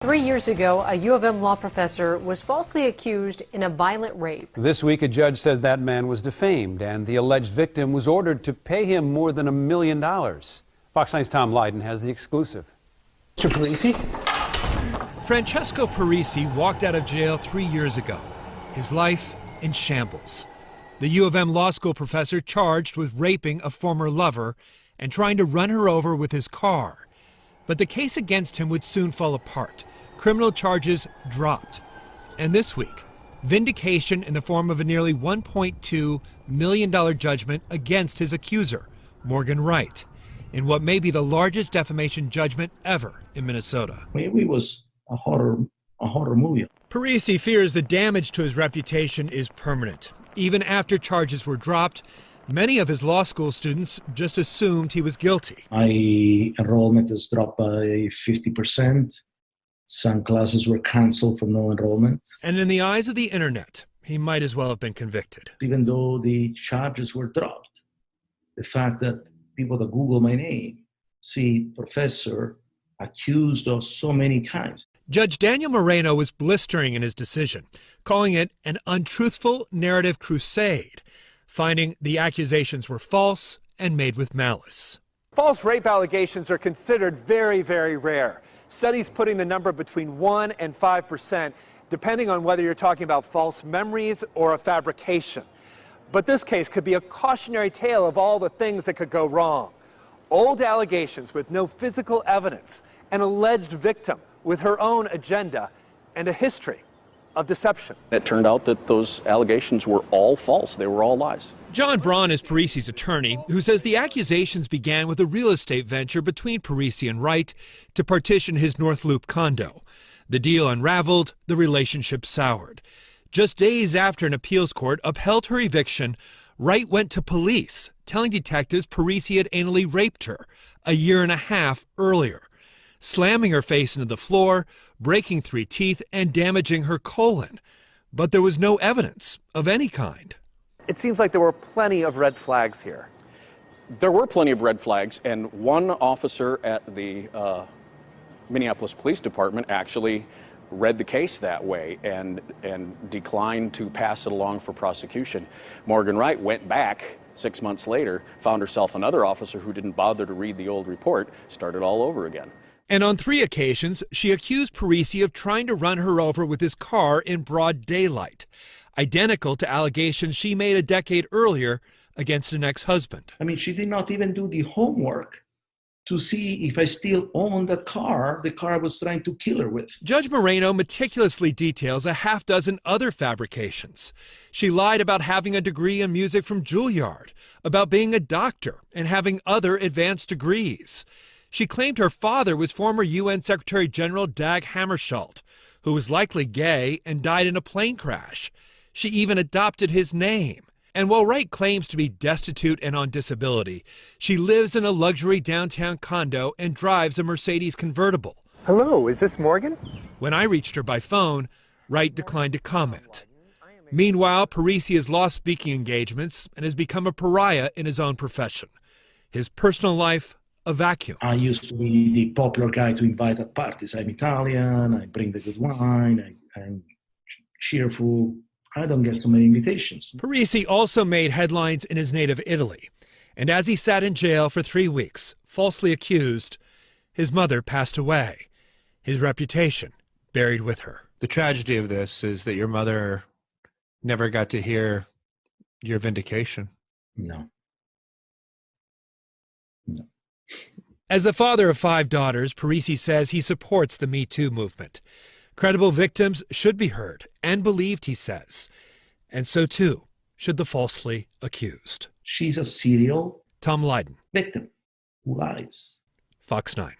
3 years ago, a U of M law professor was falsely accused in a violent rape. This week, a judge said that man was defamed, and the alleged victim was ordered to pay him more than $1 million. Fox 9's Tom Lydon has the exclusive. Mr. Parisi? Francesco Parisi walked out of jail 3 years ago. His life in shambles. The U of M law school professor charged with raping a former lover and trying to run her over with his car. But the case against him would soon fall apart. Criminal charges dropped. And this week, vindication in the form of a nearly $1.2 million judgment against his accuser, Morgan Wright, in what may be the largest defamation judgment ever in Minnesota. Maybe it was a horror movie. Parisi fears the damage to his reputation is permanent. Even after charges were dropped, many of his law school students just assumed he was guilty. My enrollment has dropped by 50%. Some classes were canceled for no enrollment. And in the eyes of the internet, he might as well have been convicted. Even though the charges were dropped, the fact that people that Google my name see professor accused of so many times. Judge Daniel Moreno was blistering in his decision, calling it an untruthful narrative crusade, finding the accusations were false and made with malice. False rape allegations are considered very, very rare. Studies putting the number between 1% and 5%, depending on whether you're talking about false memories or a fabrication. But this case could be a cautionary tale of all the things that could go wrong. Old allegations with no physical evidence, an alleged victim with her own agenda, and a history of deception. It turned out that those allegations were all false. They were all lies. John Braun is Parisi's attorney, who says the accusations began with a real estate venture between Parisi and Wright to partition his North Loop condo. The deal unraveled, the relationship soured. Just days after an appeals court upheld her eviction, Wright went to police, telling detectives Parisi had anally raped her a year and a half earlier, slamming her face into the floor, breaking 3 teeth, and damaging her colon. But there was no evidence of any kind. It seems like there were plenty of red flags here. There were plenty of red flags, and one officer at the Minneapolis Police Department actually read the case that way and declined to pass it along for prosecution. Morgan Wright went back 6 months later, found herself another officer who didn't bother to read the old report, started all over again. And on 3 occasions, she accused Parisi of trying to run her over with his car in broad daylight, identical to allegations she made a decade earlier against an ex-husband. I mean, she did not even do the homework to see if I still owned the car I was trying to kill her with. Judge Moreno meticulously details a half-dozen other fabrications. She lied about having a degree in music from Juilliard, about being a doctor and having other advanced degrees. She claimed her father was former UN Secretary General Dag Hammarskjöld, who was likely gay and died in a plane crash. She even adopted his name. And while Wright claims to be destitute and on disability, she lives in a luxury downtown condo and drives a Mercedes convertible. Hello, is this Morgan? When I reached her by phone, Wright declined to comment. Meanwhile, Parisi has lost speaking engagements and has become a pariah in his own profession. His personal life, a vacuum. I used to be the popular guy to invite at parties. I'm Italian, I bring the good wine, I'm cheerful. I don't get so many invitations. Parisi also made headlines in his native Italy. And as he sat in jail for 3 weeks, falsely accused, his mother passed away. His reputation buried with her. The tragedy of this is that your mother never got to hear your vindication. No. As the father of 5 daughters, Parisi says he supports the Me Too movement. Credible victims should be heard and believed, he says. And so, too, should the falsely accused. She's a serial Tom Lydon, victim who lies. Fox 9.